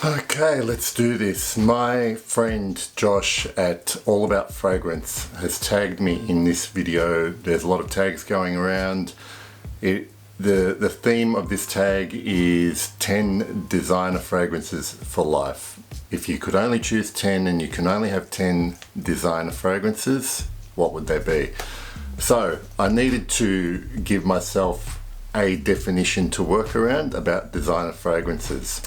Okay, let's do this. My friend Josh at All About Fragrance has tagged me in this video. There's a lot of tags going around. The theme of this tag is 10 designer fragrances for life. If you could only choose 10 and you can only have 10 designer fragrances, what would they be? So I needed to give myself a definition to work around about designer fragrances.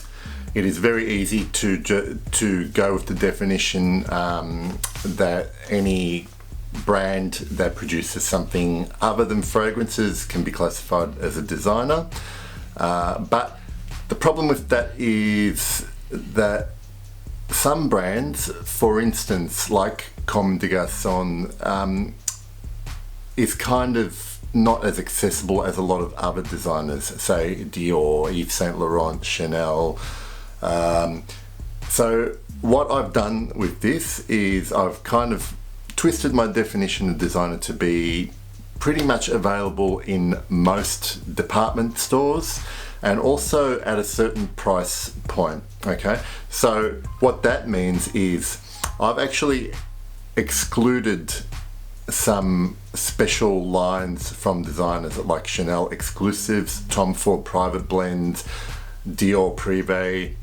It is very easy to go with the definition that any brand that produces something other than fragrances can be classified as a designer. But the problem with that is that some brands, for instance, like Comme des Garçons, is kind of not as accessible as a lot of other designers, say Dior, Yves Saint Laurent, Chanel. So what I've done with this is I've kind of twisted my definition of designer to be pretty much available in most department stores and also at a certain price point. Okay, so what that means is I've actually excluded some special lines from designers like Chanel exclusives, Tom Ford private blends, Dior Privé,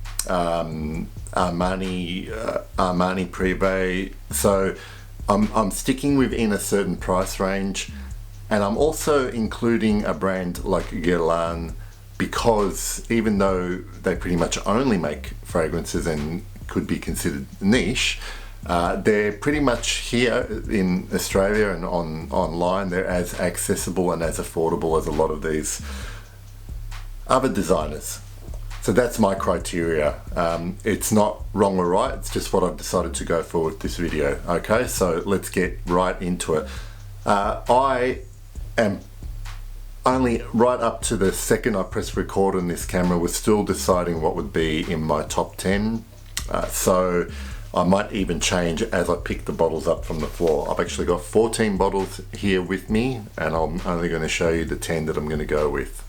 Armani Privé. So I'm sticking within a certain price range, and I'm also including a brand like Guerlain because even though they pretty much only make fragrances and could be considered niche, they're pretty much here in Australia and online. They're as accessible and as affordable as a lot of these other designers. So that's my criteria. It's not wrong or right, it's just what I've decided to go for with this video. Okay, so let's get right into it. I am only right up to the second I pressed record on this camera, was still deciding what would be in my top 10. So I might even change as I pick the bottles up from the floor. I've actually got 14 bottles here with me, and I'm only going to show you the 10 that I'm going to go with.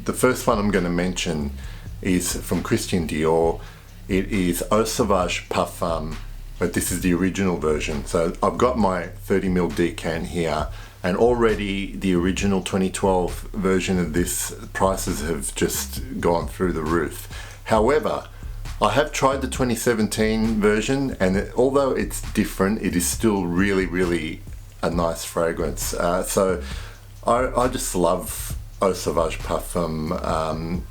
The first one I'm going to mention is from Christian Dior. It is Eau Sauvage Parfum, but this is the original version. So I've got my 30ml decan here, and already the original 2012 version of this, prices have just gone through the roof. However, I have tried the 2017 version, and although it's different, it is still really a nice fragrance. So I just love Eau Sauvage Parfum.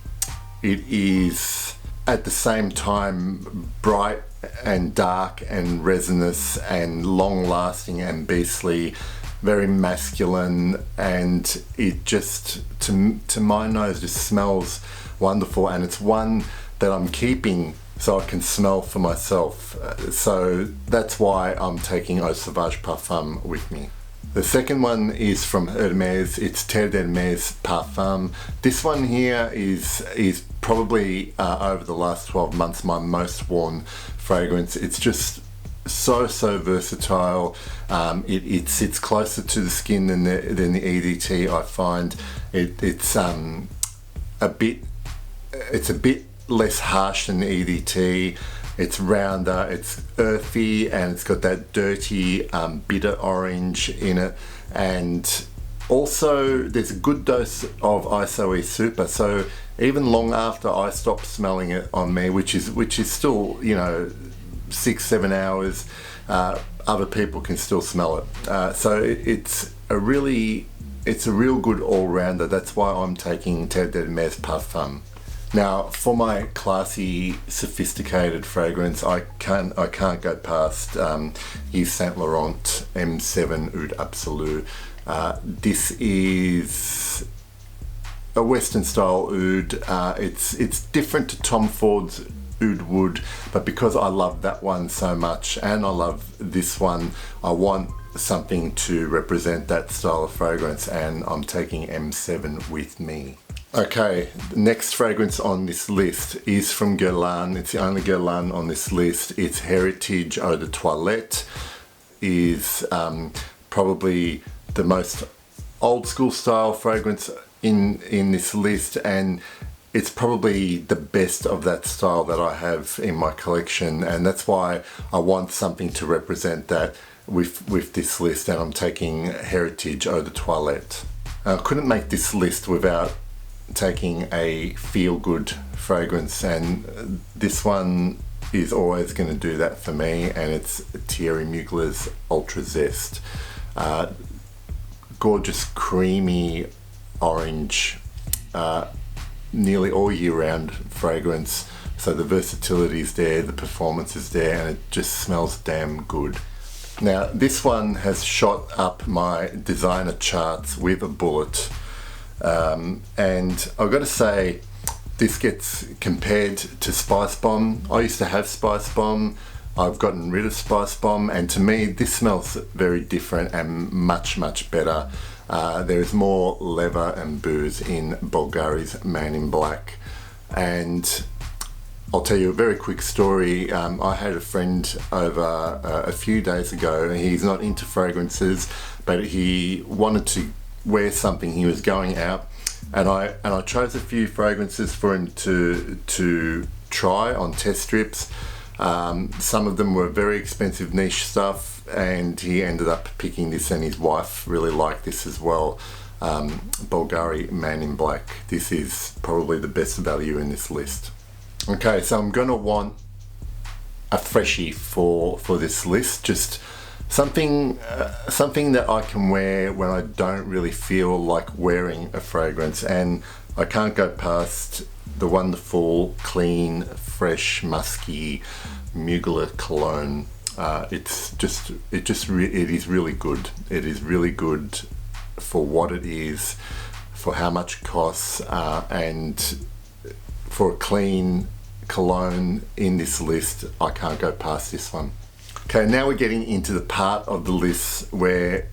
It is at the same time bright and dark and resinous and long lasting and beastly, very masculine, and it just, to my nose, just smells wonderful, and it's one that I'm keeping so I can smell for myself. So that's why I'm taking Eau Sauvage Parfum with me. The second one is from Hermes. It's Terre Parfum. This one here is probably over the last 12 months my most worn fragrance. It's just so versatile. It sits closer to the skin than the EDT. I find it's a bit less harsh than the EDT. It's rounder, it's earthy, and it's got that dirty bitter orange in it, and also there's a good dose of ISOE Super, so even long after I stop smelling it on me, which is still 6-7 hours, other people can still smell it. So it's a real good all-rounder. That's why I'm taking Terre Parfum. Now, for my classy, sophisticated fragrance, I can't go past Yves Saint Laurent M7 Oud Absolu. This is a Western style oud. It's different to Tom Ford's Oud Wood, but because I love that one so much and I love this one, I want something to represent that style of fragrance, and I'm taking M7 with me. Okay, the next fragrance on this list is from Guerlain. It's the only Guerlain on this list. It's Heritage Eau de Toilette. Is probably the most old school style fragrance in this list, and it's probably the best of that style that I have in my collection, and that's why I want something to represent that with this list, and I'm taking Heritage Eau de Toilette. I couldn't make this list without taking a feel-good fragrance, and this one is always going to do that for me, and it's Thierry Mugler's Ultra Zest. Gorgeous creamy orange, nearly all year round fragrance, so the versatility is there, the performance is there, and it just smells damn good. Now this one has shot up my designer charts with a bullet, and I've got to say, this gets compared to Spice Bomb. I used to have Spice Bomb, I've gotten rid of Spice Bomb, and to me this smells very different and much better. There is more leather and booze in Bvlgari's Man in Black. And I'll tell you a very quick story. I had a friend over a few days ago, and he's not into fragrances, but he wanted to wear something. He was going out, and I chose a few fragrances for him to try on test strips. Some of them were very expensive niche stuff, and he ended up picking this, and his wife really liked this as well. Bvlgari Man in Black. This is probably the best value in this list. Okay, so I'm gonna want a freshie for this list, just something that I can wear when I don't really feel like wearing a fragrance, and I can't go past the wonderful, clean, fresh, musky Mugler cologne. It is really good. It is really good for what it is, for how much it costs, and for a clean cologne in this list, I can't go past this one. Okay, now we're getting into the part of the list where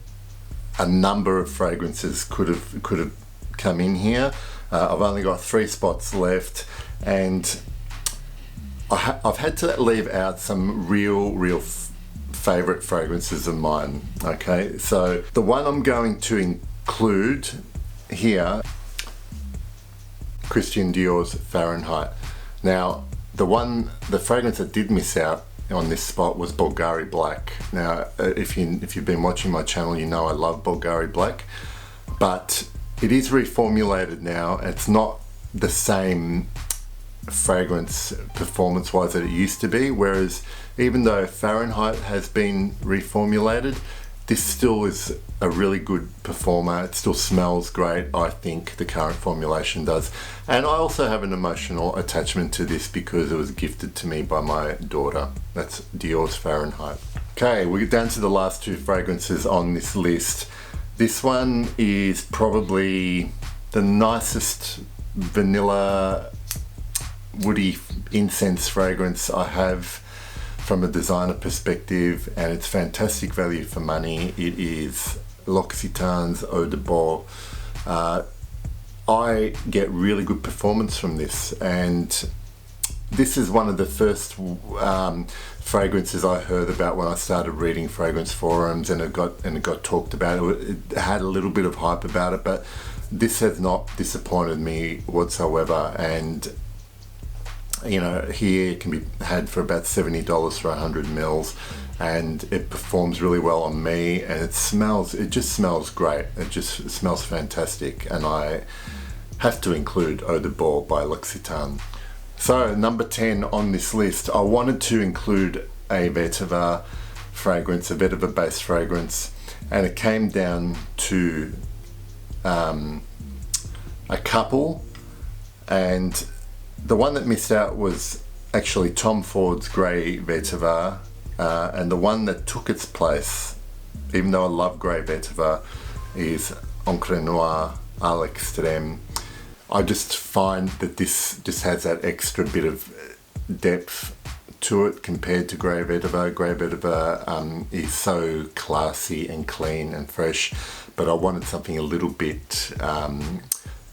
a number of fragrances could have come in here. I've only got 3 spots left, and I've had to leave out some real favorite fragrances of mine. Okay, so the one I'm going to include here, Christian Dior's Fahrenheit. Now the fragrance that did miss out on this spot was Bvlgari Black. Now if you've been watching my channel, you know I love Bvlgari Black, but it is reformulated now. It's not the same fragrance performance wise that it used to be, whereas even though Fahrenheit has been reformulated, this still is a really good performer. It still smells great, I think the current formulation does. And I also have an emotional attachment to this because it was gifted to me by my daughter. That's Dior's Fahrenheit. Okay, we get down to the last 2 fragrances on this list. This one is probably the nicest vanilla woody incense fragrance I have from a designer perspective, and it's fantastic value for money. It is L'Occitane's Eau de Baux. I get really good performance from this, and this is one of the first fragrances I heard about when I started reading fragrance forums, and it got talked about. It had a little bit of hype about it, but this has not disappointed me whatsoever. And you know, here it can be had for about $70 for 100 mils, and it performs really well on me, and it just smells great. It just smells fantastic, and I have to include Eau de Baux by L'Occitane. So number 10 on this list, I wanted to include a vetiver fragrance, a vetiver based fragrance, and it came down to a couple, and the one that missed out was actually Tom Ford's Grey Vetiver, and the one that took its place, even though I love Grey Vetiver, is Encre Noire à l'extrême. I just find that this just has that extra bit of depth to it compared to Grey Vetiver. Grey Vetiver is so classy and clean and fresh, but I wanted something a little bit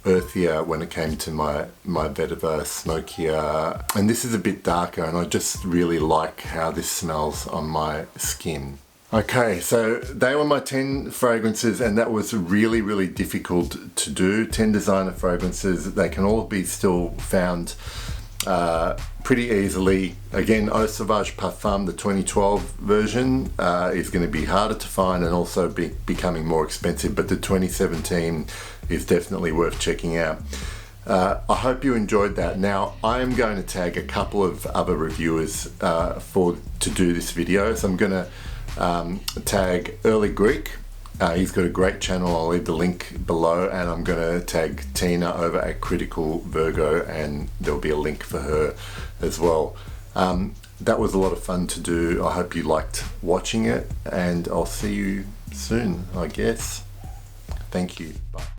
earthier when it came to my vetiver, smokier, and this is a bit darker, and I just really like how this smells on my skin. Okay, so they were my 10 fragrances, and that was really difficult to do. 10 designer fragrances. They can all be still found pretty easily. Again, Sauvage Parfum, the 2012 version, is going to be harder to find and also becoming more expensive, but the 2017 is definitely worth checking out. I hope you enjoyed that. Now, I am going to tag a couple of other reviewers to do this video. So I'm going to tag Early Greek. He's got a great channel. I'll leave the link below, and I'm going to tag Tina over at Critical Virgo, and there'll be a link for her as well. That was a lot of fun to do. I hope you liked watching it, and I'll see you soon, I guess. Thank you. Bye.